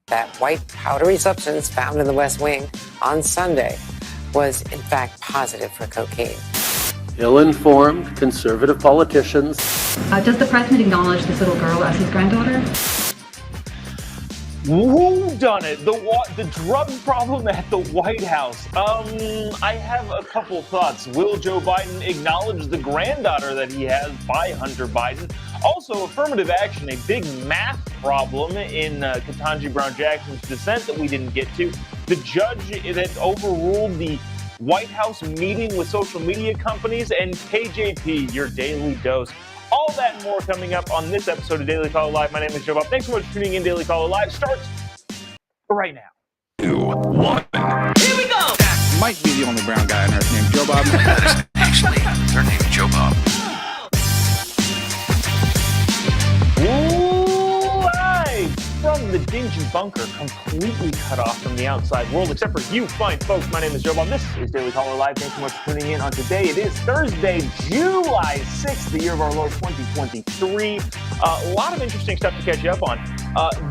That white powdery substance found in the West Wing on Sunday was, in fact, positive for cocaine. Ill-informed conservative politicians. Does the president acknowledge this little girl as his granddaughter? Who done it? The drug problem at the White House. I have a couple thoughts. Will Joe Biden acknowledge the granddaughter that he has by Hunter Biden? Also, affirmative action, a big math problem in Ketanji Brown Jackson's dissent that we didn't get to. The judge that overruled the White House meeting with social media companies, and KJP, your daily dose. All that and more coming up on this episode of Daily Caller Live. My name is Jobob. Thanks so much for tuning in. Daily Caller Live starts right now. 2, 1. Here we go! That might be the only brown guy on earth named Jobob. That is actually their name, Jobob. Live from the dingy bunker, completely cut off from the outside world, except for you fine folks. My name is Jobob. This is Daily Caller Live. Thanks so much for tuning in on today. It is Thursday, July 6th, the year of our Lord 2023. A lot of interesting stuff to catch you up on.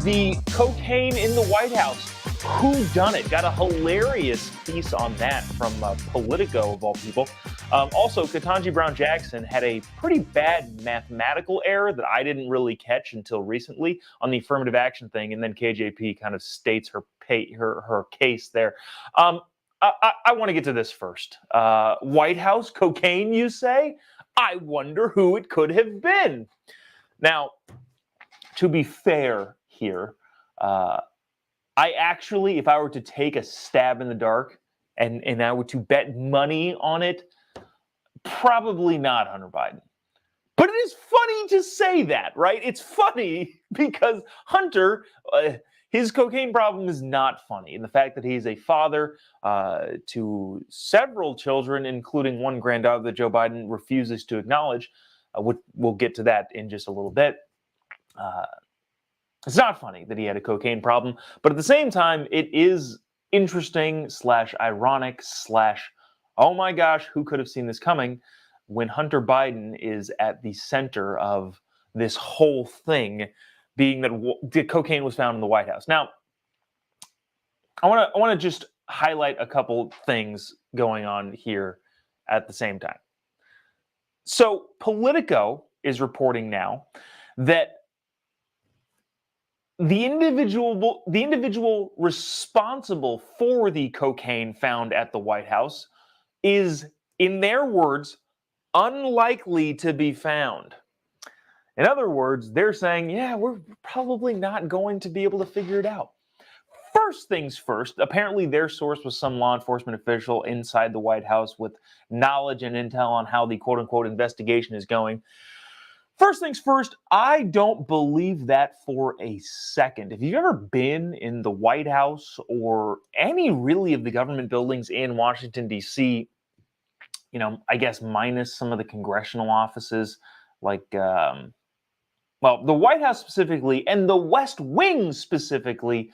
The cocaine in the White House. Who done it? Got a hilarious piece on that from Politico, of all people. Also, Ketanji Brown Jackson had a pretty bad mathematical error that I didn't really catch until recently on the affirmative action thing, and then KJP kind of states her case there. I want to get to this first. White House cocaine, you say? I wonder who it could have been. Now, to be fair here, I actually, if I were to take a stab in the dark and I were to bet money on it, probably not Hunter Biden. But it is funny to say that, right? It's funny because Hunter, his cocaine problem is not funny. And the fact that he's a father to several children, including one granddaughter that Joe Biden refuses to acknowledge, we'll get to that in just a little bit. It's not funny that he had a cocaine problem, but at the same time, it is interesting / ironic / oh my gosh, who could have seen this coming when Hunter Biden is at the center of this whole thing, being that the cocaine was found in the White House. Now, I want to just highlight a couple things going on here at the same time. So Politico is reporting now that the individual responsible for the cocaine found at the White House is, in their words, unlikely to be found. In other words, they're saying, yeah, we're probably not going to be able to figure it out. First things first, apparently their source was some law enforcement official inside the White House with knowledge and intel on how the quote-unquote investigation is going. First things first, I don't believe that for a second. If you've ever been in the White House or any really of the government buildings in Washington, D.C., I guess minus some of the congressional offices, like, the White House specifically and the West Wing specifically,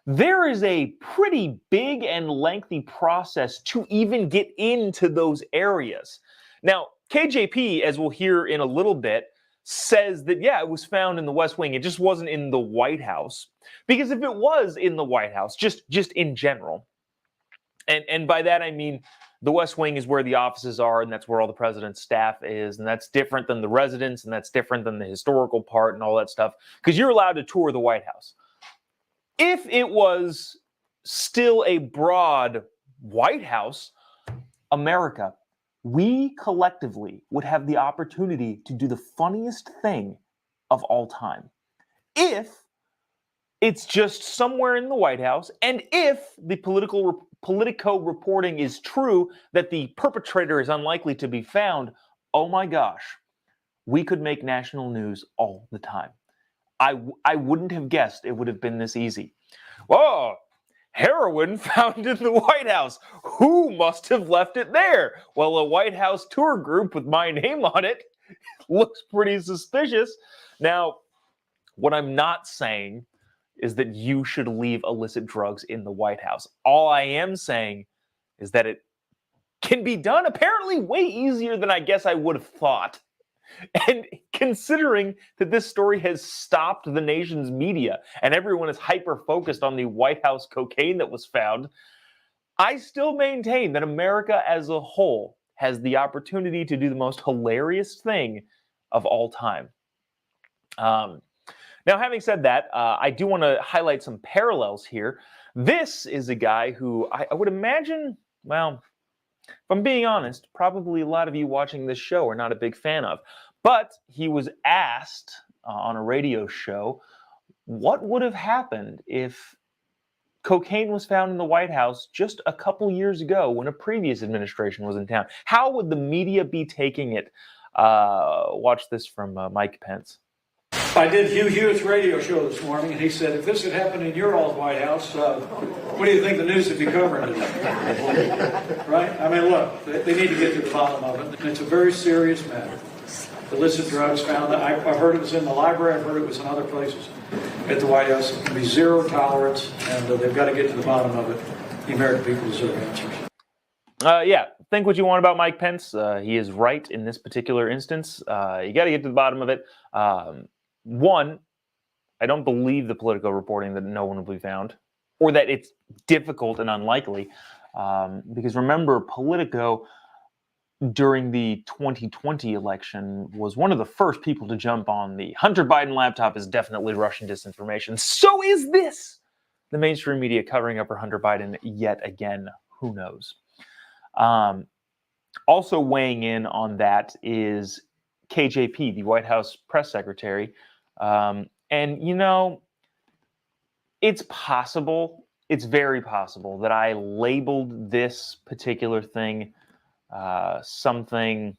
there is a pretty big and lengthy process to even get into those areas. Now, KJP, as we'll hear in a little bit, says that, yeah, it was found in the West Wing. It just wasn't in the White House. Because if it was in the White House, just in general, and by that I mean the West Wing is where the offices are, and that's where all the president's staff is, and that's different than the residence, and that's different than the historical part and all that stuff, because you're allowed to tour the White House. If it was still a broad White House, America, we collectively would have the opportunity to do the funniest thing of all time. If it's just somewhere in the White House, and if the Politico reporting is true that the perpetrator is unlikely to be found, oh my gosh, we could make national news all the time. I wouldn't have guessed it would have been this easy. Whoa! Heroin found in the White House. Who must have left it there? Well, a White House tour group with my name on it looks pretty suspicious. Now, what I'm not saying is that you should leave illicit drugs in the White House. All I am saying is that it can be done apparently way easier than I guess I would have thought. And considering that this story has stopped the nation's media and everyone is hyper-focused on the White House cocaine that was found, I still maintain that America as a whole has the opportunity to do the most hilarious thing of all time. Now, having said that, I do want to highlight some parallels here. This is a guy who I would imagine, well, if I'm being honest, probably a lot of you watching this show are not a big fan of. But he was asked on a radio show what would have happened if cocaine was found in the White House just a couple years ago when a previous administration was in town. How would the media be taking it? Watch this from Mike Pence. I did Hugh Hewitt's radio show this morning, and he said, if this had happened in your all's White House, what do you think the news would be covering today? Right? I mean, look, they need to get to the bottom of it. And it's a very serious matter. Illicit drugs found. I've heard it was in the library. I've heard it was in other places at the White House. It can be zero tolerance, and they've got to get to the bottom of it. The American people deserve answers. Yeah, think what you want about Mike Pence. He is right in this particular instance. You got to get to the bottom of it. One, I don't believe the Politico reporting that no one will be found, or that it's difficult and unlikely. Because remember, Politico, during the 2020 election, was one of the first people to jump on the Hunter Biden laptop is definitely Russian disinformation. So is this. The mainstream media covering up for Hunter Biden yet again. Who knows? Also weighing in on that is KJP, the White House press secretary. And, you know, it's possible, it's very possible that I labeled this particular thing something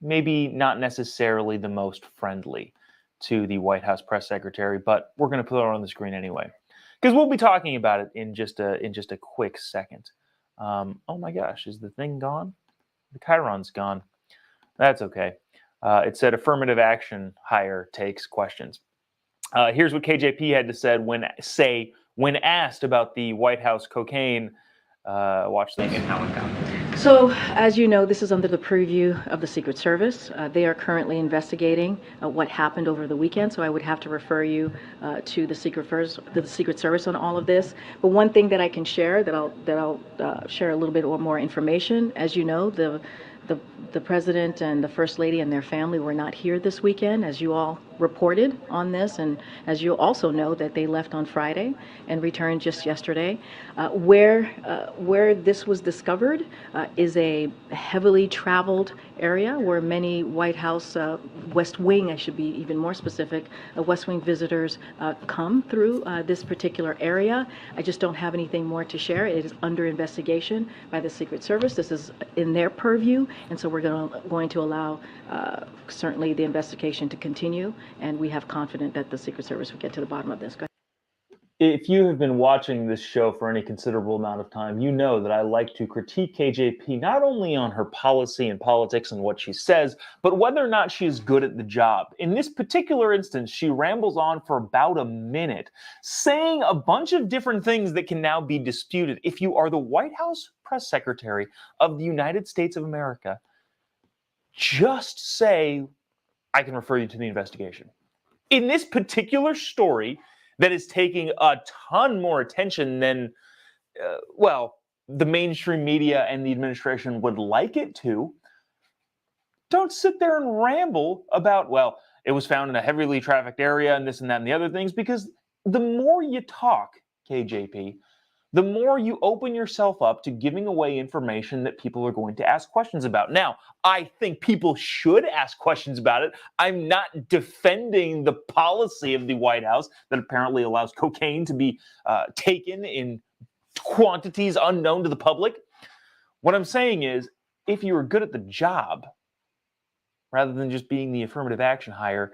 maybe not necessarily the most friendly to the White House press secretary, but we're going to put it on the screen anyway, because we'll be talking about it in just a quick second. Oh my gosh, is the thing gone? The Chiron's gone. That's okay. It said affirmative action hire takes questions. Here's what KJP had to say when asked about the White House cocaine. Watch this. And how it got. So, as you know, this is under the purview of the Secret Service. They are currently investigating what happened over the weekend, so I would have to refer you to the Secret Service on all of this. But one thing that I can share, that I'll share a little bit more information. As you know, the President and the First Lady and their family were not here this weekend, as you all reported on this, and as you also know that they left on Friday and returned just yesterday. Where this was discovered is a heavily traveled area where many White House, West Wing, I should be even more specific, West Wing visitors come through this particular area. I just don't have anything more to share. It is under investigation by the Secret Service. This is in their purview, and so we're going to allow certainly the investigation to continue, and we have confidence that the Secret Service will get to the bottom of this. Go ahead. If you have been watching this show for any considerable amount of time, you know that I like to critique KJP not only on her policy and politics and what she says, but whether or not she is good at the job. In this particular instance, she rambles on for about a minute, saying a bunch of different things that can now be disputed. If you are the White House press secretary of the United States of America, just say, I can refer you to the investigation. In this particular story, that is taking a ton more attention than, the mainstream media and the administration would like it to. Don't sit there and ramble about, it was found in a heavily trafficked area and this and that and the other things, because the more you talk, KJP, the more you open yourself up to giving away information that people are going to ask questions about. Now, I think people should ask questions about it. I'm not defending the policy of the White House that apparently allows cocaine to be taken in quantities unknown to the public. What I'm saying is, if you were good at the job, rather than just being the affirmative action hire,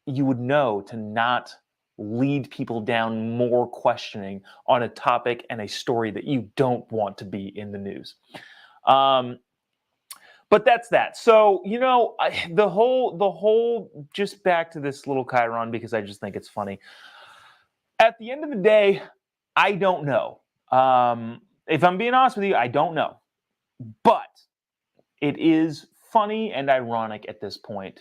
you would know to not lead people down more questioning on a topic and a story that you don't want to be in the news. But that's that. So, the whole, just back to this little Chiron, because I just think it's funny. At the end of the day, I don't know. If I'm being honest with you, I don't know. But it is funny and ironic at this point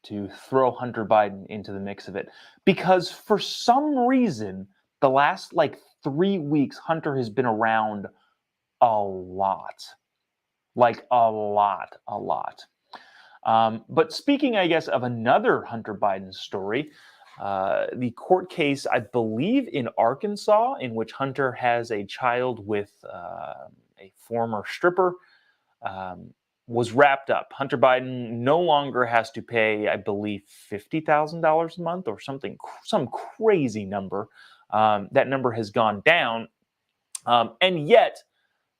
to throw Hunter Biden into the mix of it, because for some reason, the last like 3 weeks, Hunter has been around a lot. Like a lot. But speaking, I guess, of another Hunter Biden story, the court case, I believe, in Arkansas, in which Hunter has a child with a former stripper, was wrapped up. Hunter Biden no longer has to pay, I believe, $50,000 a month or something, some crazy number. That number has gone down, and yet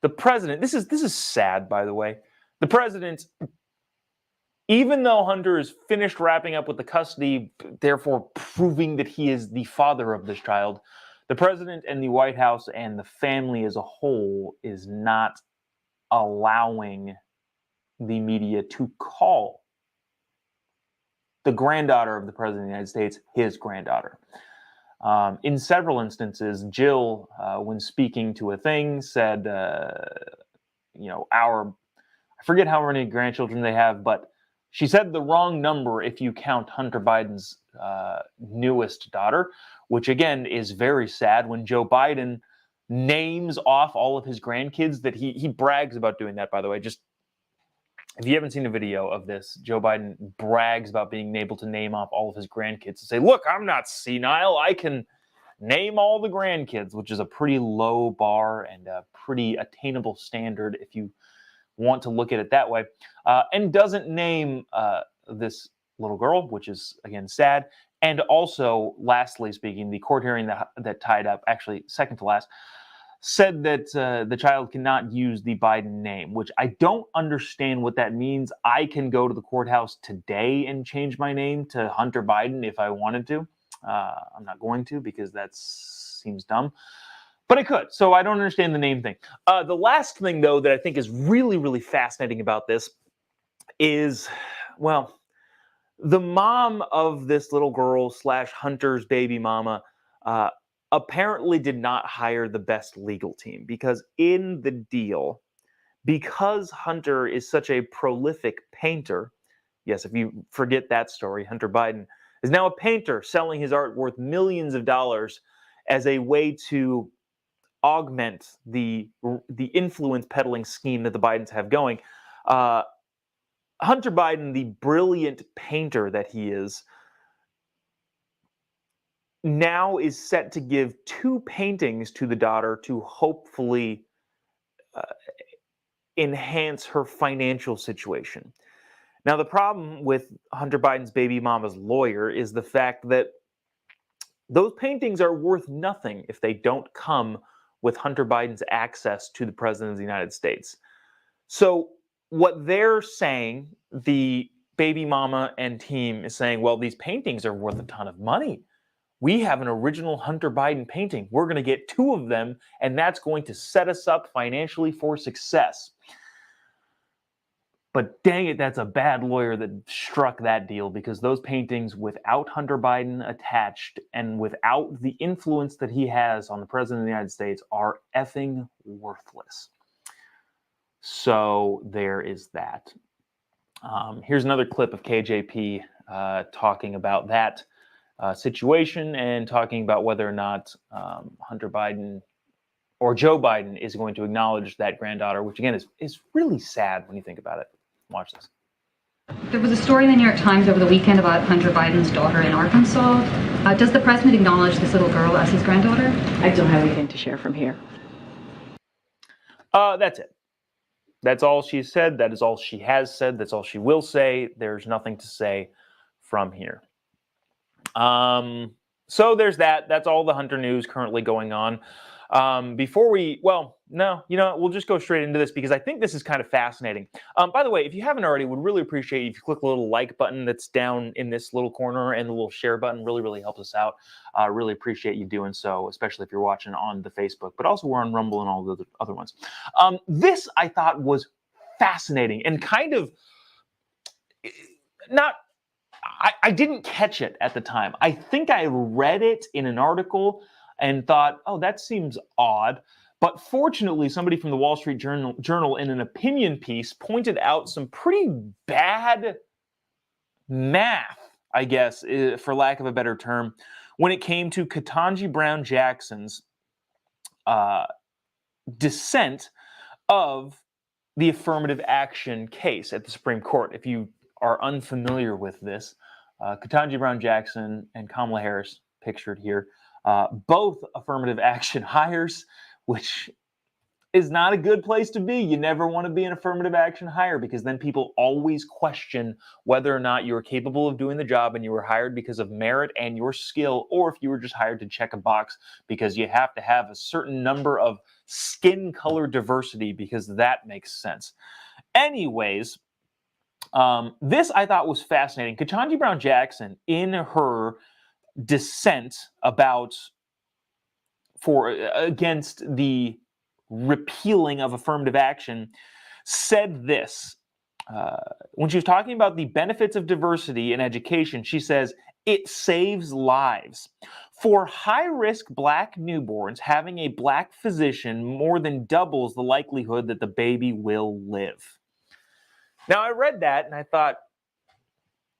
the president. This is sad, by the way. The president, even though Hunter is finished wrapping up with the custody, therefore proving that he is the father of this child, the president and the White House and the family as a whole is not allowing the media to call the granddaughter of the president of the United States his granddaughter. In several instances, Jill, when speaking to a thing, said, I forget how many grandchildren they have, but she said the wrong number if you count Hunter Biden's newest daughter, which again is very sad when Joe Biden names off all of his grandkids. That he brags about doing that, by the way. Just if you haven't seen a video of this, Joe Biden brags about being able to name off all of his grandkids and say, look, I'm not senile. I can name all the grandkids, which is a pretty low bar and a pretty attainable standard if you want to look at it that way. And doesn't name this little girl, which is, again, sad. And also, lastly speaking, the court hearing that tied up, actually second to last, said that the child cannot use the Biden name, which I don't understand what that means. I can go to the courthouse today and change my name to Hunter Biden if I wanted to. I'm not going to because that seems dumb, but I could. So I don't understand the name thing. The last thing, though, that I think is really, really fascinating about this is, well, the mom of this little girl / Hunter's baby mama apparently did not hire the best legal team, because in the deal, because Hunter is such a prolific painter, yes, if you forget that story, Hunter Biden is now a painter selling his art worth millions of dollars as a way to augment the influence peddling scheme that the Bidens have going. Hunter Biden, the brilliant painter that he is, now is set to give 2 paintings to the daughter to hopefully enhance her financial situation. Now, the problem with Hunter Biden's baby mama's lawyer is the fact that those paintings are worth nothing if they don't come with Hunter Biden's access to the president of the United States. So what they're saying, the baby mama and team is saying, well, these paintings are worth a ton of money. We have an original Hunter Biden painting. We're going to get 2 of them, and that's going to set us up financially for success. But dang it, that's a bad lawyer that struck that deal, because those paintings, without Hunter Biden attached and without the influence that he has on the president of the United States, are effing worthless. So there is that. Here's another clip of KJP talking about that situation and talking about whether or not Hunter Biden or Joe Biden is going to acknowledge that granddaughter, which again is really sad when you think about it. Watch this. There was a story in the New York Times over the weekend about Hunter Biden's daughter in Arkansas. Does the president acknowledge this little girl as his granddaughter? I don't have anything to share from here. That's it. That's all she said. That is all she has said. That's all she will say. There's nothing to say from here. So there's that. That's all the Hunter news currently going on. Before we, well, no, you know, we'll just go straight into this because I think this is kind of fascinating. By the way, if you haven't already, would really appreciate if you click the little like button that's down in this little corner, and the little share button really helps us out. Really appreciate you doing so, especially if you're watching on the Facebook, but also we're on Rumble and all the other ones. This I thought was fascinating and kind of not, I didn't catch it at the time. I think I read it in an article and thought, oh, that seems odd. But fortunately, somebody from the Wall Street Journal in an opinion piece pointed out some pretty bad math, I guess, for lack of a better term, when it came to Ketanji Brown Jackson's dissent of the affirmative action case at the Supreme Court. If you are unfamiliar with this, Ketanji Brown Jackson and Kamala Harris, pictured here, both affirmative action hires, which is not a good place to be. You never want to be an affirmative action hire because then people always question whether or not you're capable of doing the job and you were hired because of merit and your skill, or if you were just hired to check a box because you have to have a certain number of skin color diversity because that makes sense. Anyways, this I thought was fascinating. Ketanji Brown Jackson, in her dissent against the repealing of affirmative action, said this. When she was talking about the benefits of diversity in education, she says, it saves lives. For high-risk Black newborns, having a Black physician more than doubles the likelihood that the baby will live. Now, I read that and I thought,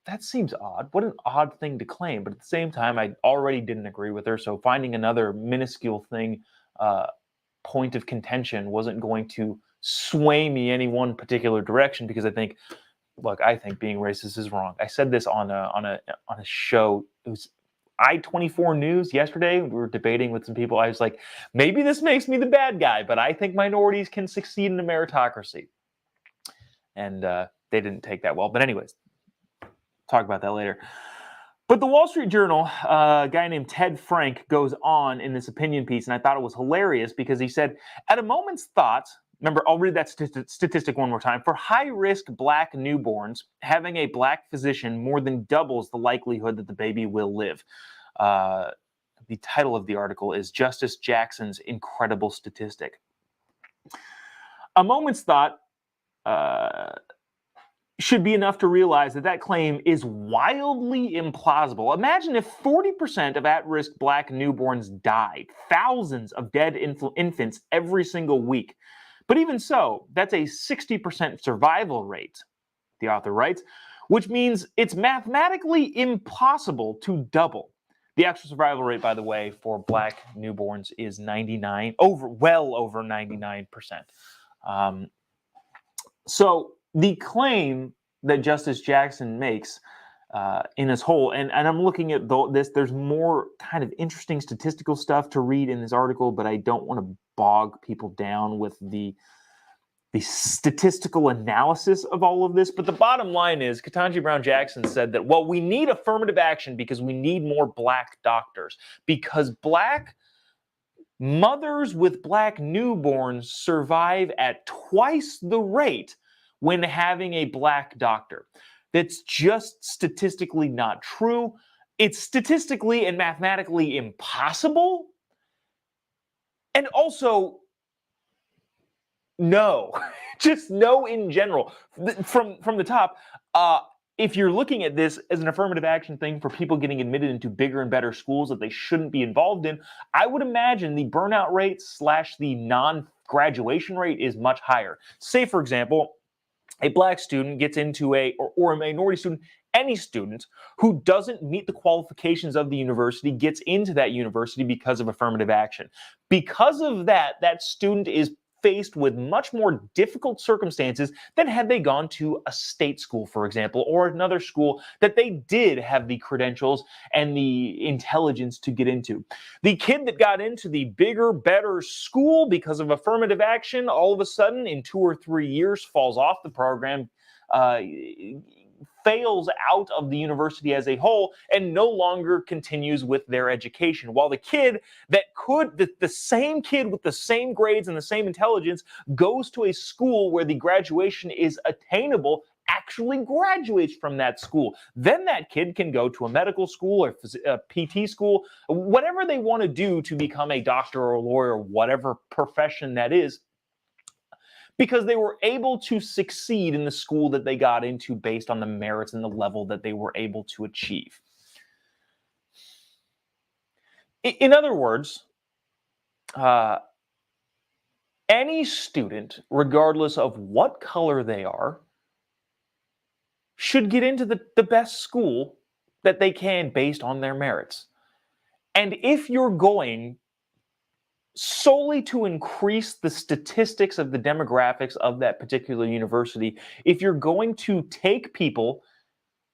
that seems odd. What an odd thing to claim. But at the same time, I already didn't agree with her, so finding another minuscule thing point of contention wasn't going to sway me any one particular direction, because I think being racist is wrong. I said this on a show. It was I-24 News yesterday. We were debating with some people. I was like, maybe this makes me the bad guy, but I think minorities can succeed in a meritocracy. And they didn't take that well. But anyways, talk about that later. But the Wall Street Journal, a guy named Ted Frank, goes on in this opinion piece, and I thought it was hilarious because he said, at a moment's thought, remember, I'll read that statistic one more time. For high-risk Black newborns, having a Black physician more than doubles the likelihood that the baby will live. The title of the article is Justice Jackson's Incredible Statistic. A moment's thought should be enough to realize that claim is wildly implausible. Imagine if 40% of at-risk Black newborns died, thousands of dead infants every single week. But even so, that's a 60% survival rate, the author writes, which means it's mathematically impossible to double. The actual survival rate, by the way, for Black newborns is well over 99%. So the claim that Justice Jackson makes in his whole, and I'm looking at this, there's more kind of interesting statistical stuff to read in this article, but I don't want to bog people down with the statistical analysis of all of this. But the bottom line is, Ketanji Brown Jackson said that, well, we need affirmative action because we need more Black doctors, because Black mothers with Black newborns survive at twice the rate when having a Black doctor. That's just statistically not true. It's statistically and mathematically impossible. And also, no, just no in general. From the top, if you're looking at this as an affirmative action thing for people getting admitted into bigger and better schools that they shouldn't be involved in, I would imagine the burnout rate / the non-graduation rate is much higher. Say, for example, a Black student gets into or a minority student, any student who doesn't meet the qualifications of the university gets into that university because of affirmative action. Because of that, that student is faced with much more difficult circumstances than had they gone to a state school, for example, or another school that they did have the credentials and the intelligence to get into. The kid that got into the bigger, better school because of affirmative action, all of a sudden in 2 or 3 years falls off the program, fails out of the university as a whole, and no longer continues with their education. While the kid the same kid with the same grades and the same intelligence goes to a school where the graduation is attainable, actually graduates from that school. Then that kid can go to a medical school or a PT school, whatever they want to do to become a doctor or a lawyer, or whatever profession that is, because they were able to succeed in the school that they got into based on the merits and the level that they were able to achieve. In other words, Any student, regardless of what color they are, should get into the best school that they can based on their merits. And if you're going solely to increase the statistics of the demographics of that particular university, if you're going to take people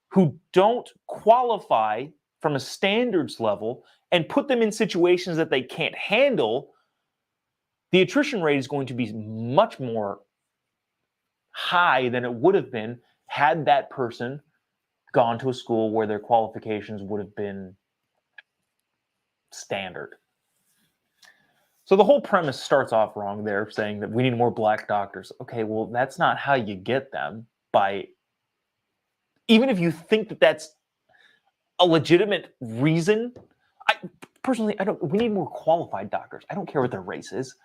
who don't qualify from a standards level and put them in situations that they can't handle, the attrition rate is going to be much more high than it would have been had that person gone to a school where their qualifications would have been standard. So the whole premise starts off wrong there, saying that we need more black doctors. Okay, well, that's not how you get them. By even if you think that that's a legitimate reason, personally, we need more qualified doctors. I don't care what their race is.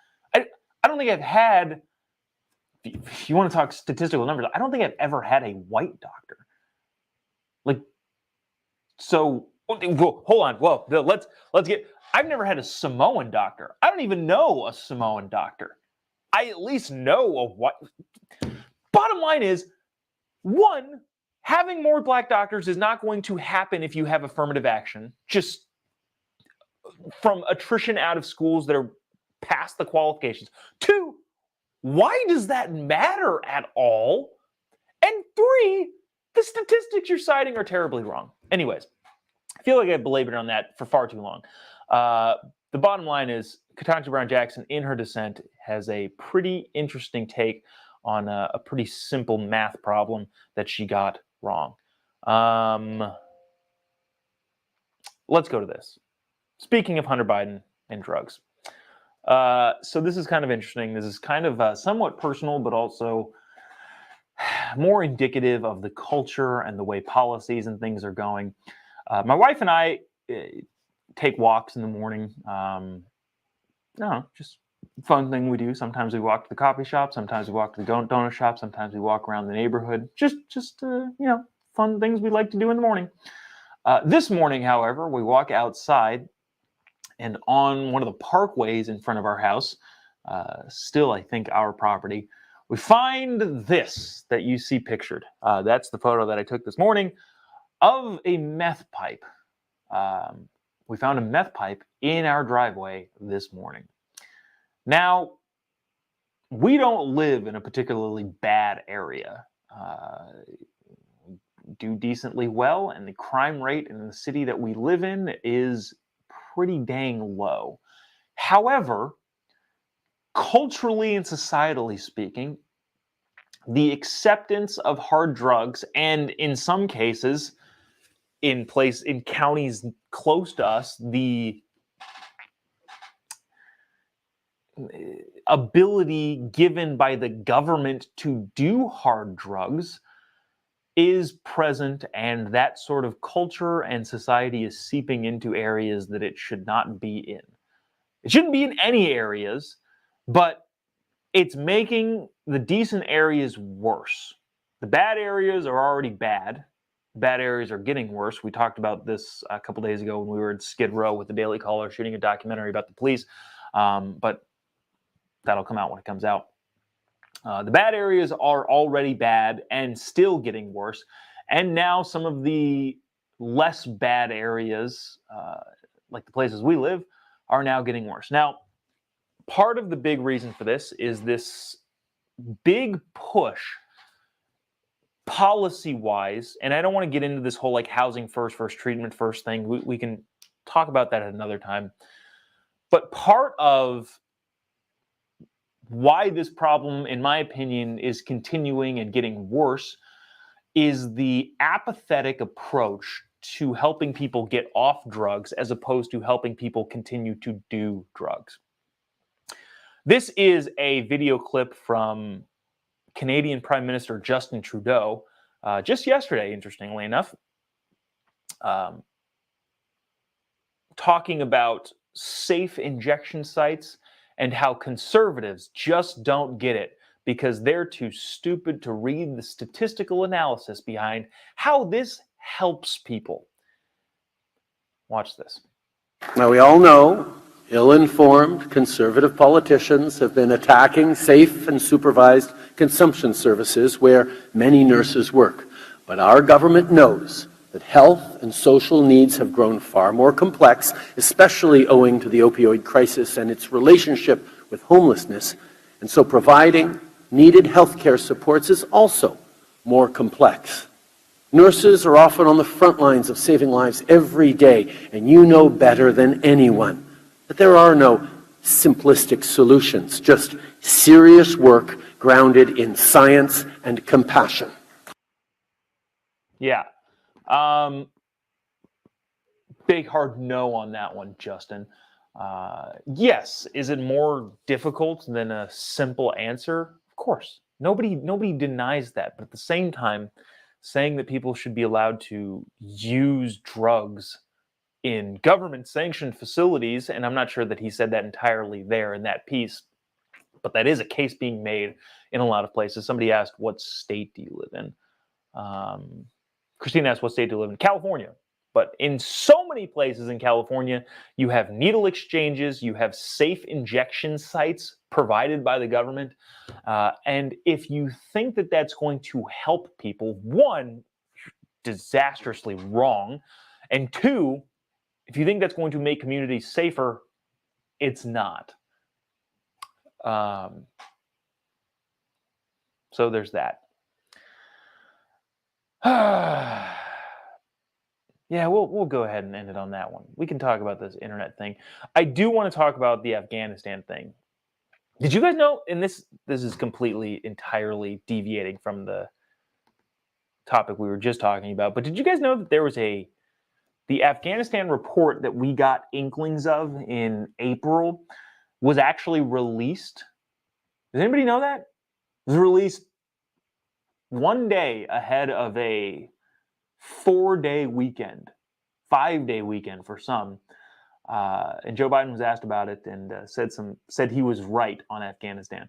I don't think I've had, if you want to talk statistical numbers, I don't think I've ever had a white doctor. So hold on. Well, let's get. I've never had a Samoan doctor. I don't even know a Samoan doctor. I at least know a what. Bottom line is, one, having more black doctors is not going to happen if you have affirmative action, just from attrition out of schools that are past the qualifications. Two, why does that matter at all? And three, the statistics you're citing are terribly wrong. Anyways, I feel like I've belabored on that for far too long. The bottom line is Ketanji Brown Jackson, in her dissent, has a pretty interesting take on a pretty simple math problem that she got wrong. Let's go to this. Speaking of Hunter Biden and drugs. So this is kind of interesting. This is kind of somewhat personal, but also more indicative of the culture and the way policies and things are going. My wife and I take walks in the morning. Just fun thing we do. Sometimes we walk to the coffee shop. Sometimes we walk to the donut shop. Sometimes we walk around the neighborhood. Just fun things we like to do in the morning. This morning, however, we walk outside, and on one of the parkways in front of our house, still I think our property, we find this that you see pictured. That's the photo that I took this morning of a meth pipe. We found a meth pipe in our driveway this morning. Now, we don't live in a particularly bad area. We do decently well, and the crime rate in the city that we live in is pretty dang low. However, culturally and societally speaking, the acceptance of hard drugs, and in some cases, in counties close to us, the ability given by the government to do hard drugs is present, and that sort of culture and society is seeping into areas that it should not be in. It shouldn't be in any areas, but it's making the decent areas worse. The bad areas are already bad. Bad areas are getting worse. We talked about this a couple days ago when we were at Skid Row with the Daily Caller shooting a documentary about the police, but that'll come out when it comes out. The bad areas are already bad and still getting worse, and now some of the less bad areas, like the places we live, are now getting worse. Now, part of the big reason for this is this big push policy-wise, and I don't want to get into this whole like housing first, treatment first thing. We can talk about that at another time. But part of why this problem, in my opinion, is continuing and getting worse is the apathetic approach to helping people get off drugs as opposed to helping people continue to do drugs. This is a video clip from Canadian Prime Minister Justin Trudeau, just yesterday, interestingly enough, talking about safe injection sites and how conservatives just don't get it because they're too stupid to read the statistical analysis behind how this helps people. Watch this. Now, we all know Ill-informed conservative politicians have been attacking safe and supervised consumption services where many nurses work. But our government knows that health and social needs have grown far more complex, especially owing to the opioid crisis and its relationship with homelessness. And so providing needed healthcare supports is also more complex. Nurses are often on the front lines of saving lives every day, and you know better than anyone that there are no simplistic solutions, just serious work grounded in science and compassion. Yeah. Big hard no on that one, Justin. Yes. Is it more difficult than a simple answer? Of course. Nobody denies that. But at the same time, saying that people should be allowed to use drugs in government-sanctioned facilities, and I'm not sure that he said that entirely there in that piece, but that is a case being made in a lot of places. Somebody asked, what state do you live in? Christine asked, what state do you live in? California. But in so many places in California, you have needle exchanges, you have safe injection sites provided by the government. And if you think that that's going to help people, one, disastrously wrong. And two, if you think that's going to make communities safer, it's not. So there's that. Yeah, we'll go ahead and end it on that one. We can talk about this internet thing. I do want to talk about the Afghanistan thing. Did you guys know, and this is completely, entirely deviating from the topic we were just talking about, but did you guys know that there was the Afghanistan report that we got inklings of in April was actually released? Does anybody know that? It was released one day ahead of a 4-day weekend, 5-day weekend for some. And Joe Biden was asked about it and said he was right on Afghanistan.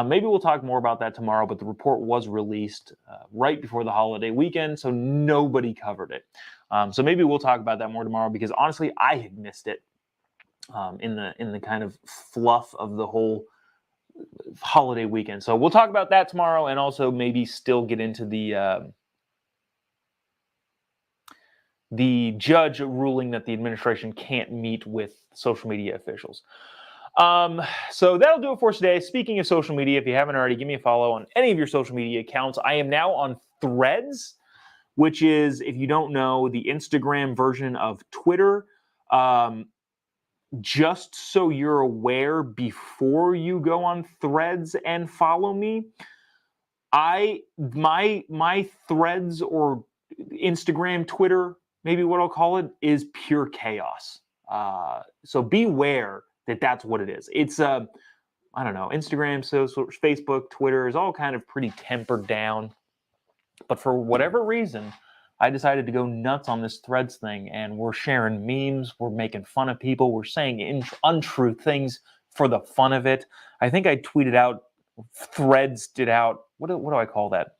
Maybe we'll talk more about that tomorrow, but the report was released right before the holiday weekend, so nobody covered it. So maybe we'll talk about that more tomorrow, because honestly, I had missed it in the kind of fluff of the whole holiday weekend. So we'll talk about that tomorrow, and also maybe still get into the judge ruling that the administration can't meet with social media officials. So that'll do it for us today. Speaking of social media, if you haven't already, give me a follow on any of your social media accounts. I am now on Threads, which is, if you don't know, the Instagram version of Twitter. Just so you're aware, before you go on Threads and follow me, my Threads or Instagram, Twitter, maybe what I'll call it, is pure chaos. So beware that that's what it is. It's I don't know, Instagram, Facebook, Twitter is all kind of pretty tempered down. But for whatever reason, I decided to go nuts on this Threads thing, and we're sharing memes, we're making fun of people, we're saying untrue things for the fun of it. I think I tweeted out, Threads did out, what do I call that?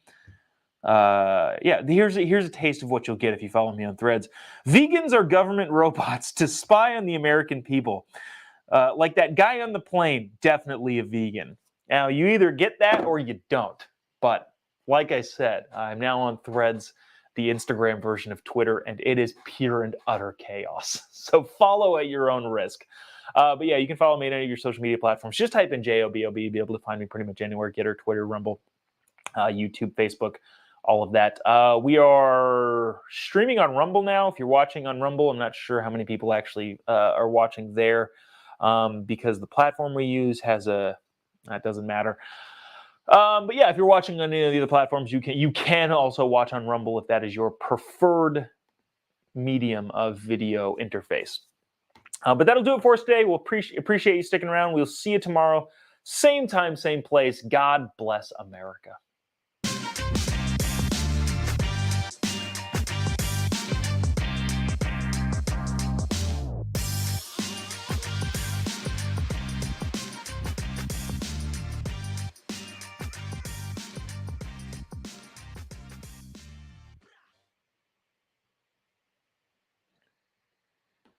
Yeah, here's a taste of what you'll get if you follow me on Threads. Vegans are government robots to spy on the American people. Like that guy on the plane, definitely a vegan. Now, you either get that or you don't. But like I said, I'm now on Threads, the Instagram version of Twitter, and it is pure and utter chaos. So follow at your own risk. But yeah, you can follow me on any of your social media platforms. Just type in Jobob. You'll be able to find me pretty much anywhere. Getter, Twitter, Rumble, YouTube, Facebook, all of that. We are streaming on Rumble now. If you're watching on Rumble, I'm not sure how many people actually are watching there, because the platform we use has that doesn't matter. But yeah, if you're watching on any of the other platforms, you can also watch on Rumble if that is your preferred medium of video interface. But that'll do it for us today. We'll appreciate you sticking around. We'll see you tomorrow. Same time, same place. God bless America.